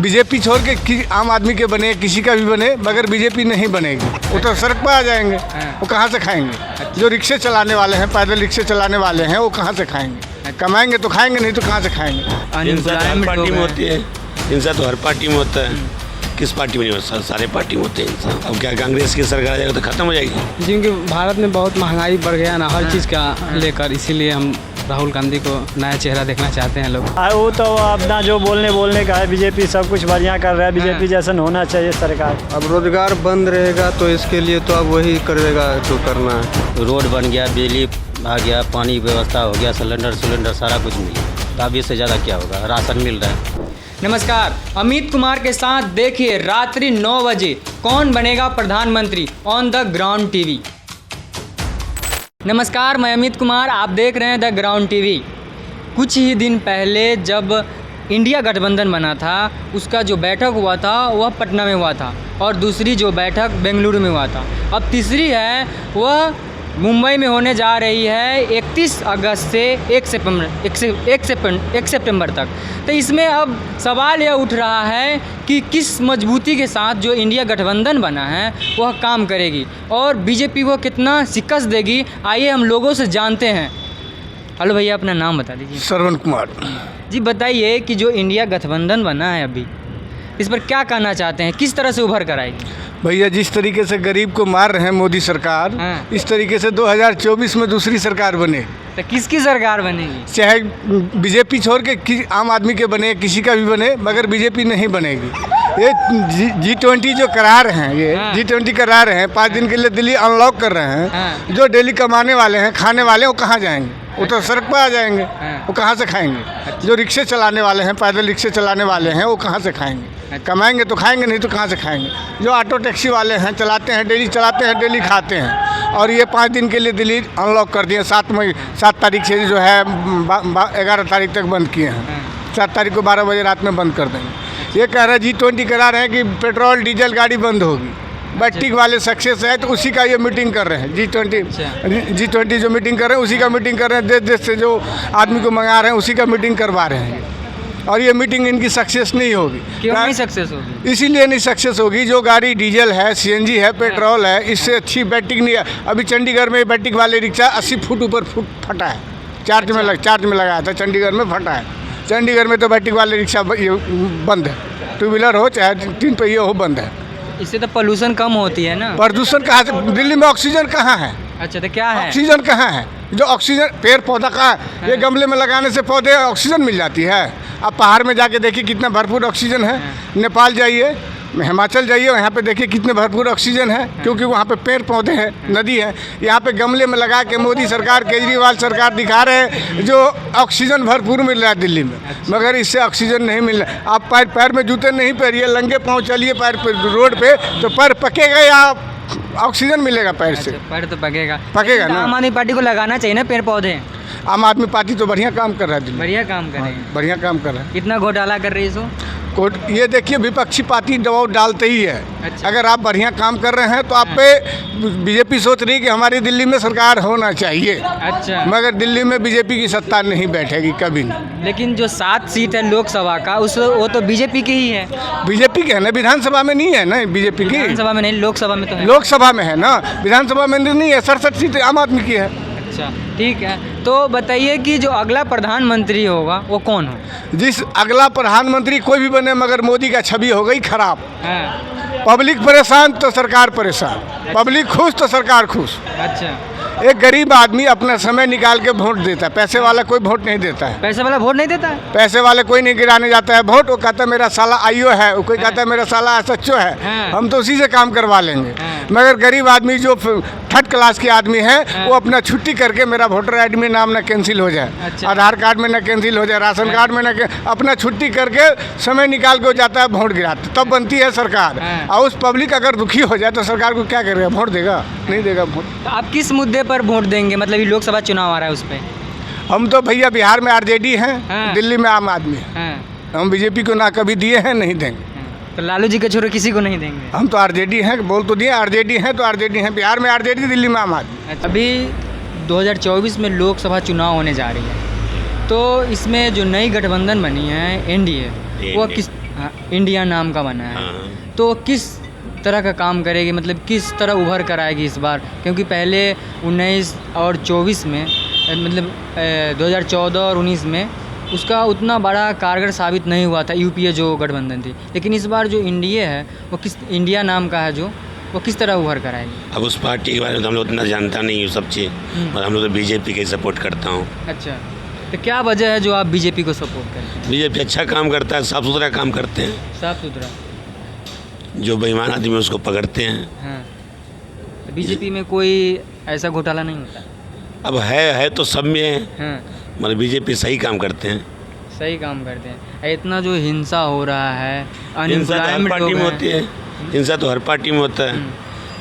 BJP छोड़ के आम आदमी के बने, किसी का भी बने, मगर बीजेपी नहीं बनेगी। वो तो सड़क पर आ जाएंगे, वो कहाँ से खाएंगे? जो रिक्शे चलाने वाले हैं, पैदल रिक्शे चलाने वाले हैं, वो कहाँ से खाएंगे? कमाएंगे तो खाएंगे, नहीं तो कहाँ से खाएंगे? हिंसा तो हर पार्टी में होती है, हिंसा तो हर पार्टी में होता है। किस पार्टी में नहीं होता? सारे पार्टी में होते हैं हिंसा। अब क्या कांग्रेस की सरकार आ जाएगा तो खत्म हो जाएगी? क्योंकि भारत में बहुत महंगाई बढ़ गया ना, हर चीज़ का लेकर, इसीलिए हम राहुल गांधी को नया चेहरा देखना चाहते हैं लोग। वो तो अपना जो बोलने का है, बीजेपी सब कुछ बढ़िया कर रहा है, बीजेपी जैसा होना चाहिए सरकार। अब रोजगार बंद रहेगा तो इसके लिए तो अब वही करेगा जो करना है। रोड बन गया, बिजली आ गया, पानी व्यवस्था हो गया, सिलेंडर सारा कुछ मिल गया। तो अब इससे ज़्यादा क्या होगा? राशन मिल रहा है। नमस्कार, अमित कुमार के साथ देखिए रात्रि 9 बजे कौन बनेगा प्रधानमंत्री ऑन द ग्राउंड टीवी। नमस्कार, मैं अमित कुमार, आप देख रहे हैं द ग्राउंड टीवी। कुछ ही दिन पहले जब इंडिया गठबंधन बना था, उसका जो बैठक हुआ था वह पटना में हुआ था और दूसरी जो बैठक बेंगलुरु में हुआ था। अब तीसरी है वह मुंबई में होने जा रही है 31 अगस्त से 1 सितंबर तक। तो इसमें अब सवाल यह उठ रहा है कि किस मजबूती के साथ जो इंडिया गठबंधन बना है वह काम करेगी और बीजेपी को कितना शिकस्त देगी। आइए हम लोगों से जानते हैं। हेलो भैया, अपना नाम बता दीजिए। श्रवण कुमार जी, बताइए कि जो इंडिया गठबंधन बना है अभी, इस पर क्या कहना चाहते हैं, किस तरह से उभर कर आएगी? भैया, जिस तरीके से गरीब को मार रहे हैं मोदी सरकार, इस तरीके से 2024 में दूसरी सरकार बने। तो किसकी सरकार बनेगी? चाहे बीजेपी छोड़ के आम आदमी के बने, किसी का भी बने, मगर बीजेपी नहीं बनेगी। ये G20 जो करा रहे हैं, ये G20 करा रहे हैं, 5 दिन के लिए दिल्ली अनलॉक कर रहे हैं। जो डेली कमाने वाले हैं, खाने वाले हैं, वो कहाँ जाएंगे? वो तो सड़क पर आ जाएंगे, वो कहाँ से खाएंगे? जो रिक्शे चलाने वाले हैं, पैदल रिक्शे चलाने वाले हैं, वो कहाँ से खाएंगे? कमाएंगे तो खाएंगे, नहीं तो कहाँ से खाएंगे? जो ऑटो टैक्सी वाले हैं, चलाते हैं, डेली चलाते हैं, डेली खाते हैं। और ये 5 दिन के लिए दिल्ली अनलॉक कर दिए। 7 तारीख से जो है 11 तारीख तक बंद किए हैं। 7 तारीख को 12 बजे रात में बंद कर देंगे। ये कह रहे हैं G20 करा रहे हैं कि पेट्रोल डीजल गाड़ी बंद होगी। बैट्रिक वाले सक्सेस है तो उसी का ये मीटिंग कर रहे हैं। G20 जो मीटिंग कर रहे हैं उसी का मीटिंग कर रहे हैं। देश से जो आदमी को मंगा रहे हैं उसी का मीटिंग करवा रहे हैं। और ये मीटिंग इनकी सक्सेस नहीं होगी। क्यों नहीं सक्सेस होगी? इसीलिए नहीं सक्सेस होगी, जो गाड़ी डीजल है, CNG है, पेट्रोल है, इससे अच्छी बैट्रिक नहीं है। अभी चंडीगढ़ में बैट्रिक वाले रिक्शा 80 फुट ऊपर फटा है। चार्ज में लगाया था, चंडीगढ़ में फटा है। चंडीगढ़ में तो बैट्रिक वाले रिक्शा बंद है। 2 व्हीलर हो चाहे 3 पहिए हो, बंद है। इससे तो पोल्यूशन कम होती है ना। प्रदूषण कहाँ से? दिल्ली में ऑक्सीजन कहाँ है? अच्छा, तो क्या है? ऑक्सीजन कहाँ है? जो ऑक्सीजन पेड़ पौधा का ये गमले में लगाने से पौधे ऑक्सीजन मिल जाती है। आप पहाड़ में जाके देखिए कितना भरपूर ऑक्सीजन है। नेपाल जाइए, हिमाचल जाइए, यहाँ पे देखिए कितने भरपूर ऑक्सीजन है, क्योंकि वहाँ पे पेड़ पौधे हैं, नदी है। यहाँ पे गमले में लगा के मोदी सरकार, केजरीवाल सरकार दिखा रहे हैं जो ऑक्सीजन भरपूर मिल रहा है दिल्ली में, मगर इससे ऑक्सीजन नहीं मिल रहा। आप पैर में जूते नहीं पहनिए, लंगे पाँव चलिए पैर पे रोड पे, तो पैर पकेगा या ऑक्सीजन मिलेगा पैर से? पैर तो पकेगा ना। आम आदमी पार्टी को लगाना चाहिए ना पेड़ पौधे। आम आदमी पार्टी तो बढ़िया काम कर रहा है दिल्ली, बढ़िया काम कर रही है, बढ़िया काम कर रहा है। कितना घोटाला कर रही है इसको? ये देखिए, विपक्षी पार्टी दबाव डालते ही है। अच्छा। अगर आप बढ़िया काम कर रहे हैं तो आप पे बीजेपी सोच रही है कि हमारी दिल्ली में सरकार होना चाहिए। अच्छा। मगर दिल्ली में बीजेपी की सत्ता नहीं बैठेगी कभी नहीं। लेकिन जो 7 सीट है लोकसभा का, वो तो बीजेपी की ही है। बीजेपी के है ना, विधानसभा में नहीं है ना बीजेपी की। विधानसभा में नहीं, लोकसभा में तो है। लोकसभा में है ना, विधानसभा में नहीं है। 67 सीट आम आदमी की है। अच्छा, ठीक है। तो बताइए कि जो अगला प्रधानमंत्री होगा वो कौन हो? जिस अगला प्रधानमंत्री कोई भी बने, मगर मोदी का छवि हो गई खराब। पब्लिक परेशान तो सरकार परेशान, पब्लिक खुश तो सरकार खुश। अच्छा। एक गरीब आदमी अपना समय निकाल के वोट देता है, पैसे वाला कोई वोट नहीं देता है। पैसे वाला वोट नहीं देता है? पैसे वाले कोई नहीं गिराने जाता है वोट। वो कहता है मेरा साला आईओ है, वो कोई कहता है मेरा साला SHO है, हम तो उसी से काम करवा लेंगे। मगर गरीब आदमी जो 3rd क्लास के आदमी है, वो अपना छुट्टी करके मेरा वोटर ID में नाम ना कैंसिल हो जाए, आधार कार्ड में ना कैंसिल हो जाए, राशन कार्ड में ना, अपना छुट्टी करके समय निकाल के जाता है वोट गिराते, तब बनती है सरकार। और उस पब्लिक अगर दुखी हो जाए तो सरकार को क्या करेगा? वोट देगा? नहीं देगा वोट। तो आप किस मुद्दे पर वोट देंगे? मतलब ये लोकसभा चुनाव आ रहा है उस पर। हम तो भैया बिहार में RJD हैं, दिल्ली में आम आदमी है। हम बीजेपी को ना कभी दिए हैं, नहीं देंगे। तो लालू जी के छोरे किसी को नहीं देंगे? हम तो RJD हैं, बोल तो दिए RJD हैं, तो RJD हैं। बिहार में RJD, दिल्ली में आम आदमी। अभी 2024 में लोकसभा चुनाव होने जा रही है, तो इसमें जो नई गठबंधन बनी है NDA, ये वो इंडिया। किस इंडिया नाम का बना है। हाँ। तो किस तरह का काम करेगी, मतलब किस तरह उभर कर आएगी इस बार? क्योंकि पहले 19 और 24 में मतलब 2014 और 19 में उसका उतना बड़ा कारगर साबित नहीं हुआ था, यूपीए जो गठबंधन थी। लेकिन इस बार जो इंडिया है वो किस इंडिया नाम का है जो वो किस तरह उभर कर आएगी? अब उस पार्टी के बारे में तो हम लोग उतना जानता नहीं हूँ सब चीज़, और हम लोग तो बीजेपी के सपोर्ट करता हूँ। अच्छा, तो क्या वजह है जो आप बीजेपी को सपोर्ट करते हैं? बीजेपी अच्छा काम करता है, साफ सुथरा काम करते हैं, साफ सुथरा। जो बेईमान आदमी है उसको पकड़ते हैं। हाँ, तो बीजेपी में कोई ऐसा घोटाला नहीं होता? अब है तो सब में है, हाँ, मतलब बीजेपी सही काम करते हैं। सही काम करते हैं। इतना जो हिंसा हो रहा है, हिंसा तो हर अनएम्प्लॉयमेंट पार्टी में होती है, हिंसा तो हर पार्टी में होता है। हम्म।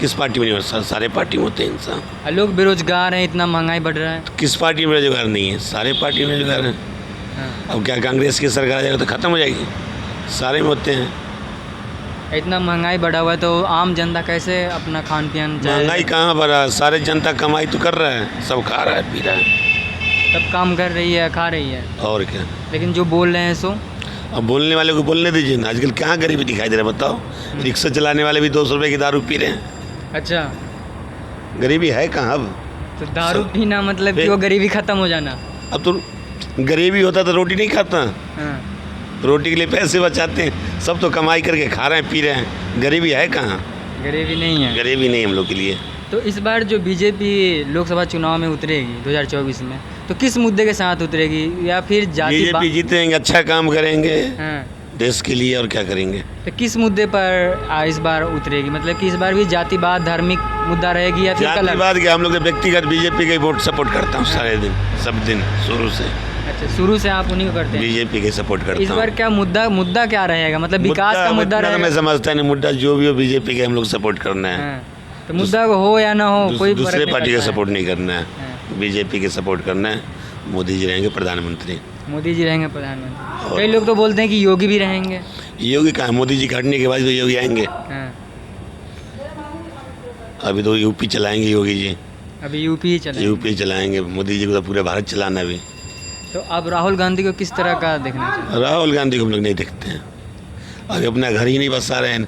किस पार्टी में नहीं होता? सारे पार्टी में होते हैं हिंसा। और लोग बेरोजगार हैं, इतना महंगाई बढ़ रहा है। तो किस पार्टी में रोजगार नहीं है? सारे पार्टी में रोजगार है। हाँ, अब क्या कांग्रेस की सरकार आ जाएगा तो ख़त्म हो जाएगी? सारे में होते हैं। इतना महंगाई बढ़ा हुआ है तो आम जनता कैसे अपना खान पीन महंगाई कहाँ बढ़ा? सारे जनता कमाई तो कर रहा है, सब खा रहा है, पी रहा है, सब काम कर रही है, खा रही है। और क्या। लेकिन जो बोल रहे हैं सो अब बोलने वाले को बोलने दीजिए ना। आजकल कहाँ गरीबी दिखाई दे रहा है बताओ? रिक्शा चलाने वाले भी 200 रुपये की दारू पी रहे हैं। अच्छा, गरीबी है कहाँ अब? तो दारू सब- पीना मतलब कि वो गरीबी खत्म हो जाना। अब तो गरीबी होता तो रोटी नहीं खाता, हाँ, रोटी के लिए पैसे बचाते हैं। सब तो कमाई करके खा रहे हैं, पी रहे हैं। गरीबी है कहाँ? गरीबी नहीं है। गरीबी नहीं हम लोग के लिए। तो इस बार जो बीजेपी लोकसभा चुनाव में उतरेगी 2024 में, तो किस मुद्दे के साथ उतरेगी? या फिर जाति बीजेपी जीतेंगे, अच्छा काम करेंगे हाँ, देश के लिए, और क्या करेंगे। तो किस मुद्दे पर इस बार उतरेगी? मतलब कि इस बार भी जातिवाद धार्मिक मुद्दा रहेगी या फिर कलर? जातिवाद के हम लोग तो व्यक्तिगत बीजेपी का ही वोट सपोर्ट करता हूँ सारे दिन, सब दिन, शुरू से अच्छा, शुरू से आप उन्हीं को करते हैं। बीजेपी के सपोर्ट करता हूँ। इस बार क्या मुद्दा क्या रहेगा? मतलब विकास का मुद्दा इतना तो रहेगा? मैं समझता नहीं, मुद्दा जो भी हो बीजेपी के हम लोग सपोर्ट करना है। हाँ, तो मुद्दा हो या ना हो कोई फर्क दूसरे नहीं पार्टी का पड़ता है। सपोर्ट नहीं करना है, हाँ। बीजेपी के सपोर्ट करना है। मोदी जी रहेंगे प्रधानमंत्री। मोदी जी रहेंगे प्रधानमंत्री। कई लोग तो बोलते हैं कि योगी भी रहेंगे। योगी कहाँ? मोदी जी हटने के बाद तो योगी आएंगे। हाँ, अभी तो यूपी चलाएंगे योगी जी, अभी यूपी ही चले। यूपी चलाएंगे। मोदी जी को तो पूरे भारत चलाना भी। तो अब राहुल गांधी को किस तरह का देखना चाहिए? राहुल गांधी को हम लोग नहीं देखते हैं, अभी अपना घर ही नहीं बसा रहे हैं।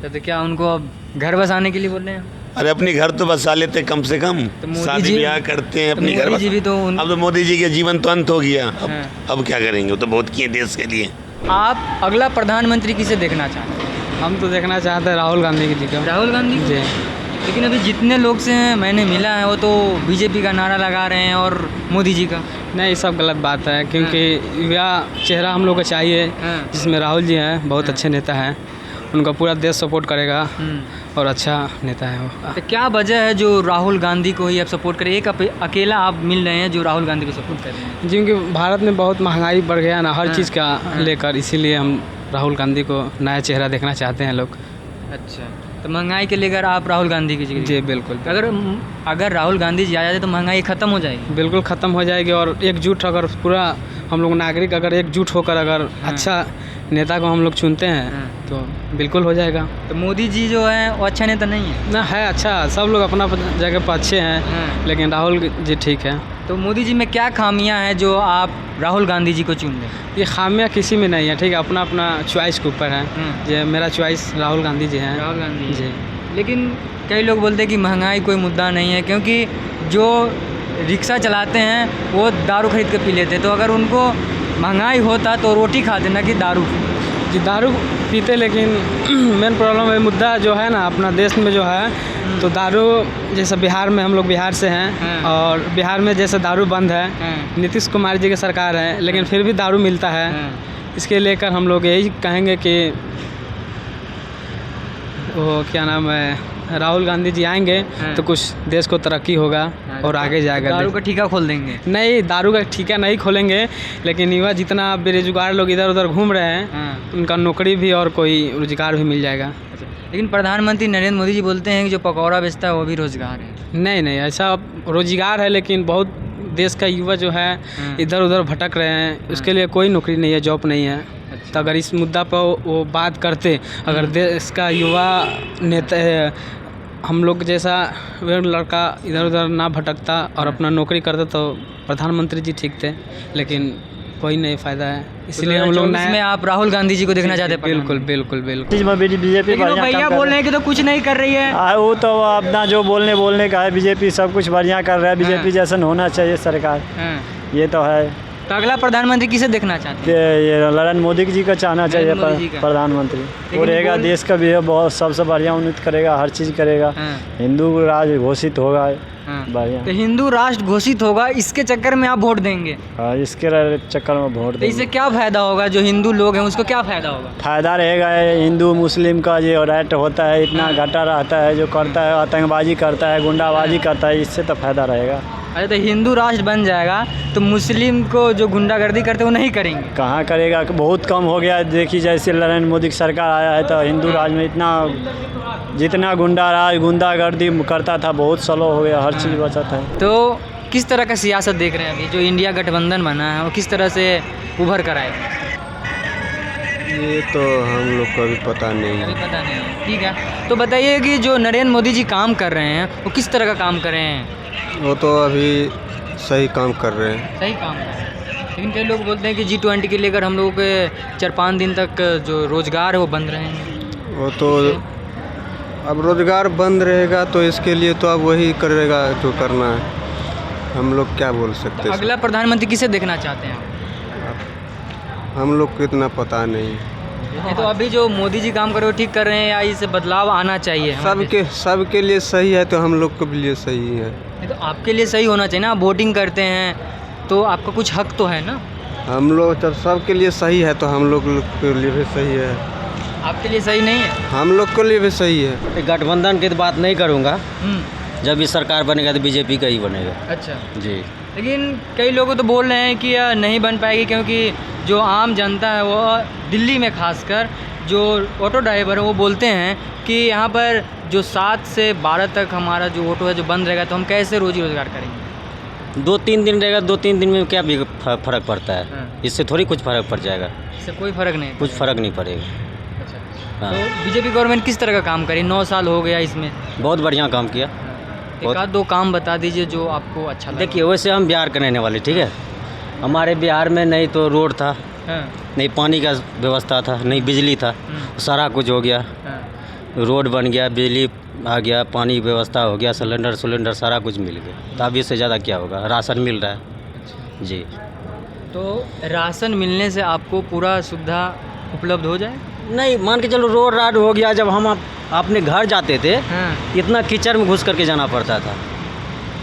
तो क्या उनको अब घर बसाने के लिए बोल रहे हैं? अरे अपनी घर तो बसा लेते कम से कम, तो मोदी शादी जी- ब्याह करते हैं, तो अपनी घर मोदी जी भी तो अब तो मोदी जी के जीवन तो अंत हो गया। हाँ। अब क्या करेंगे? वो तो बहुत किए देश के लिए। आप अगला प्रधानमंत्री किसे देखना चाहते हैं? हम तो देखना चाहते हैं राहुल गांधी जी का। राहुल गांधी को? जी। लेकिन अभी जितने लोग से मैंने मिला है वो तो बीजेपी का नारा लगा रहे हैं और मोदी जी का। नहीं, ये सब गलत बात है, क्योंकि युवा चेहरा हम लोग को चाहिए, हाँ। जिसमें राहुल जी हैं, बहुत अच्छे नेता हैं। उनका पूरा देश सपोर्ट करेगा और अच्छा नेता है वो। तो क्या वजह है जो राहुल गांधी को ही आप सपोर्ट करें? एक अकेला आप मिल रहे हैं जो राहुल गांधी को सपोर्ट कर रहे हैं। क्योंकि भारत में बहुत महंगाई बढ़ गया ना हर हाँ। चीज़ का लेकर, इसीलिए हम राहुल गांधी को नया चेहरा देखना चाहते हैं लोग। अच्छा, तो महंगाई के लेकर आप राहुल गांधी की जगह? जी बिल्कुल, अगर राहुल गांधी जी आ जाते तो महंगाई खत्म हो जाएगी। बिल्कुल ख़त्म हो जाएगी। और एकजुट अगर पूरा हम लोग नागरिक अगर एकजुट होकर अगर अच्छा नेता को हम लोग चुनते हैं हाँ। तो बिल्कुल हो जाएगा। तो मोदी जी जो है वो अच्छा नेता नहीं है ना, है अच्छा, सब लोग अपना जगह पर अच्छे हैं, हाँ। लेकिन राहुल जी ठीक है। तो मोदी जी में क्या खामियां हैं जो आप राहुल गांधी जी को चुन रहे हैं? ये खामियां किसी में नहीं है, ठीक है, अपना अपना चॉइस के ऊपर है। हाँ। ये मेरा चॉइस राहुल गांधी जी हैं। राहुल गांधी जी। लेकिन कई लोग बोलते हैं कि महंगाई कोई मुद्दा नहीं है, क्योंकि जो रिक्शा चलाते हैं वो दारू खरीद के पी लेते हैं। तो अगर उनको महंगाई होता तो रोटी खाते ना कि दारू। जी दारू पीते, लेकिन मेन प्रॉब्लम है मुद्दा जो है ना अपना देश में जो है, तो दारू जैसे बिहार में, हम लोग बिहार से हैं, हाँ। और बिहार में जैसे दारू बंद है, हाँ। नीतीश कुमार जी की सरकार है, लेकिन फिर भी दारू मिलता है। हाँ। इसके लेकर हम लोग यही कहेंगे कि वो क्या नाम है, राहुल गांधी जी आएंगे हाँ। तो कुछ देश को तरक्की होगा और आगे जाएगा। दारू का ठेका खोल देंगे? नहीं, दारू का ठेका नहीं खोलेंगे, लेकिन युवा जितना बेरोजगार लोग इधर उधर घूम रहे हैं, हाँ। उनका नौकरी भी और कोई रोजगार भी मिल जाएगा। लेकिन प्रधानमंत्री नरेंद्र मोदी जी बोलते हैं कि जो पकौड़ा बेचता है वो भी रोजगार है। नहीं नहीं, ऐसा रोजगार है, लेकिन बहुत देश का युवा जो है इधर उधर भटक रहे हैं, उसके लिए कोई नौकरी नहीं है, जॉब नहीं है। तो अगर इस मुद्दा पर वो बात करते, अगर देश का युवा नेता हम लोग जैसा वे लड़का इधर उधर ना भटकता और अपना नौकरी करता तो प्रधानमंत्री जी ठीक थे। लेकिन कोई नहीं फ़ायदा है, इसलिए हम लोग में आप राहुल गांधी जी को देखना चाहते हैं? बिल्कुल बिल्कुल बिल्कुल। चीज़ में बीजेपी लेकिन वो भैया बोल रहे हैं कि तो कुछ नहीं कर रही है। वो तो अपना जो बोलने का है, बीजेपी सब कुछ बढ़िया कर रहा है, बीजेपी जैसा होना चाहिए सरकार, हाँ। ये तो है। तो अगला प्रधानमंत्री किसे देखना चाहते हैं? ये नरेंद्र मोदी जी का चाहना चाहिए नरेंद्र मोदी जी का। प्रधानमंत्री, वो रहेगा बोल- देश का भी है, बहुत सबसे बढ़िया उन्नत करेगा, हर चीज़ करेगा, हाँ। हिंदू राज घोषित होगा, हाँ। बढ़िया। तो हिंदू राष्ट्र घोषित होगा, इसके चक्कर में आप वोट देंगे? हाँ, इसके चक्कर में वोट तो इससे देंगे। क्या फायदा होगा? जो हिंदू लोग हैं उसको क्या फायदा होगा? फायदा रहेगा, हिंदू मुस्लिम का जो राइट होता है इतना घाटा रहता है, जो करता है आतंकबाजी करता है, गुंडाबाजी करता है, इससे तो फायदा रहेगा। अरे तो हिंदू राष्ट्र बन जाएगा तो मुस्लिम को जो गुंडागर्दी करते हैं वो नहीं करेंगे? कहाँ करेगा, बहुत कम हो गया। देखिए जैसे नरेंद्र मोदी की सरकार आया है तो हिंदू राज में इतना जितना गुंडागर्दी करता था बहुत स्लो हो गया, हर चीज़ बचा था। तो किस तरह का सियासत देख रहे हैं अभी जो इंडिया गठबंधन बना है वो किस तरह से उभर कर आएगा? ये तो हम लोग को अभी पता नहीं है। अभी पता नहीं है, ठीक है। तो बताइए कि जो नरेंद्र मोदी जी काम कर रहे हैं वो किस तरह का काम कर रहे हैं? वो तो अभी सही काम कर रहे हैं। सही काम कर रहे हैं, लेकिन कई लोग बोलते हैं कि G20 के लेकर हम लोगों के 4-5 दिन तक जो रोज़गार है वो बंद रहेंगे। वो तो अब रोजगार बंद रहेगा तो इसके लिए तो अब वही करेगा जो करना है, हम लोग क्या बोल सकते हैं। अगला प्रधानमंत्री किसे देखना चाहते हैं? हम लोग को इतना पता नहीं। ये तो अभी जो मोदी जी काम कर रहे हो ठीक कर रहे हैं या इससे बदलाव आना चाहिए? सबके लिए सही है तो हम लोग के लिए सही है। ये तो आपके लिए सही होना चाहिए ना, आप वोटिंग करते हैं तो आपका कुछ हक तो है ना। हम लोग जब सबके लिए सही है तो हम लोग के लिए भी सही है। आपके लिए सही नहीं है? हम लोग के लिए भी सही है। गठबंधन की तो बात नहीं करूँगा, हम्म, जब भी सरकार बनेगा तो बीजेपी का ही बनेगा। अच्छा। जी। लेकिन कई लोग तो बोल रहे हैं कि यह नहीं बन पाएगी क्योंकि जो आम जनता है वो दिल्ली में खासकर जो ऑटो ड्राइवर है वो बोलते हैं कि यहाँ पर जो 7 से 12 तक हमारा जो ऑटो है जो बंद रहेगा तो हम कैसे रोजी रोज़गार करेंगे? 2-3 दिन रहेगा, 2-3 दिन में क्या फ़र्क पड़ता है? हाँ। इससे थोड़ी कुछ फ़र्क पड़ जाएगा, इससे कोई फ़र्क नहीं कुछ फ़र्क नहीं पड़ेगा। अच्छा। हाँ। तो बीजेपी गवर्नमेंट किस तरह का काम करी? 9 साल हो गया इसमें। बहुत बढ़िया काम किया। एक आध दो काम बता दीजिए जो आपको अच्छा लगा। देखिए वैसे हम बिहार के रहने वाले, ठीक है, हमारे बिहार में नहीं तो रोड था, हाँ, नहीं पानी का व्यवस्था था, नहीं बिजली था, सारा कुछ हो गया। हाँ। रोड बन गया, बिजली आ गया, पानी व्यवस्था हो गया, सिलेंडर सारा कुछ मिल गया। तो अब इससे ज़्यादा क्या होगा? राशन मिल रहा है जी। तो राशन मिलने से आपको पूरा सुविधा उपलब्ध हो जाए? नहीं, मान के चलो रोड राड हो गया, जब हम अपने घर जाते थे हाँ। इतना कीचड़ में घुस करके जाना पड़ता था,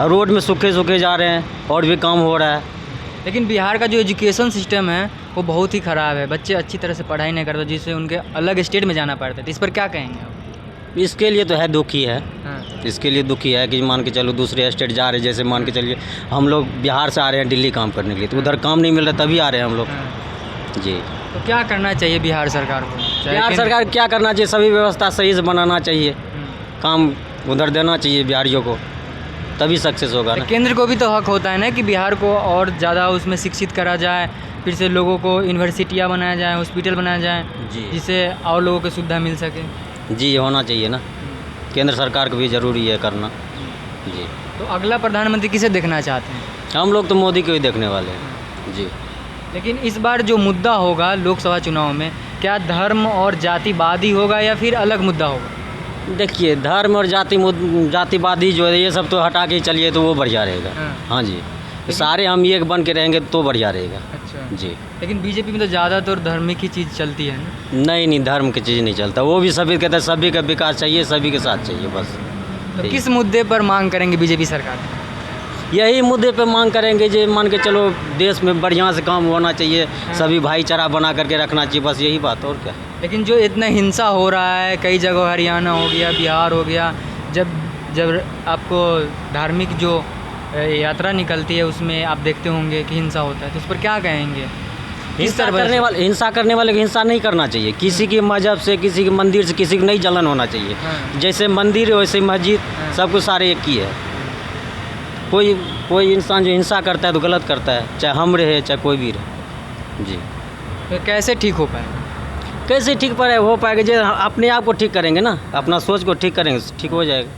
और रोड में सूखे जा रहे हैं और भी काम हो रहा है। लेकिन बिहार का जो एजुकेशन सिस्टम है वो बहुत ही ख़राब है, बच्चे अच्छी तरह से पढ़ाई नहीं करते जिससे उनके अलग स्टेट में जाना पड़ता है। तो इस पर क्या कहेंगे आप? इसके लिए तो है दुखी है, हाँ। इसके लिए दुखी है कि मान के चलो दूसरे स्टेट जा रहे हैं, जैसे मान के चलिए हम लोग बिहार से आ रहे हैं दिल्ली काम करने के लिए, तो उधर काम नहीं मिल रहा तभी आ रहे हैं हम लोग। हाँ। जी। तो क्या करना चाहिए बिहार सरकार को? बिहार सरकार क्या करना चाहिए? सभी व्यवस्था सही से बनाना चाहिए, काम उधर देना चाहिए बिहारियों को, तभी सक्सेस होगा ना। केंद्र को भी तो हक होता है ना कि बिहार को और ज़्यादा उसमें शिक्षित करा जाए, फिर से लोगों को यूनिवर्सिटियाँ बनाया जाए, हॉस्पिटल बनाया जाए, जी। जिससे और लोगों को सुविधा मिल सके। जी होना चाहिए ना, केंद्र सरकार को भी ज़रूरी है करना। जी। तो अगला प्रधानमंत्री किसे देखना चाहते हैं? हम लोग तो मोदी को ही देखने वाले हैं जी। लेकिन इस बार जो मुद्दा होगा लोकसभा चुनाव में, क्या धर्म और जातिवादी होगा या फिर अलग मुद्दा होगा? देखिए धर्म और जातिवादी जो है ये सब तो हटा के चलिए तो वो बढ़िया रहेगा। हाँ। हाँ जी, सारे हम एक बन के रहेंगे तो बढ़िया रहेगा। अच्छा जी। लेकिन बीजेपी में तो ज़्यादातर धार्मिक ही चीज़ चलती है ना। नहीं, धर्म की चीज़ नहीं चलता, वो भी सभी कहते हैं सभी का विकास चाहिए, सभी के साथ चाहिए बस। तो ठीक। किस मुद्दे पर मांग करेंगे बीजेपी सरकार? यही मुद्दे पे मांग करेंगे जो मान के चलो देश में बढ़िया से काम होना चाहिए, सभी भाईचारा बना करके रखना चाहिए, बस यही बात और क्या। लेकिन जो इतना हिंसा हो रहा है कई जगह, हरियाणा हो गया, बिहार हो गया, जब आपको धार्मिक जो यात्रा निकलती है उसमें आप देखते होंगे कि हिंसा होता है, तो उस पर क्या कहेंगे? हिंसा करने वाले को हिंसा नहीं करना चाहिए, किसी के मजहब से, किसी के मंदिर से किसी को नहीं जलन होना चाहिए। हाँ। जैसे मंदिर है वैसे मस्जिद, हाँ। सब कुछ सारे एक ही है। कोई इंसान जो हिंसा करता है तो गलत करता है, चाहे हम रहे चाहे कोई भी रहे जी। तो कैसे ठीक हो पाए? कैसे ठीक हो पाएगा? जो अपने आप को ठीक करेंगे ना, अपना सोच को ठीक करेंगे ठीक हो जाएगा।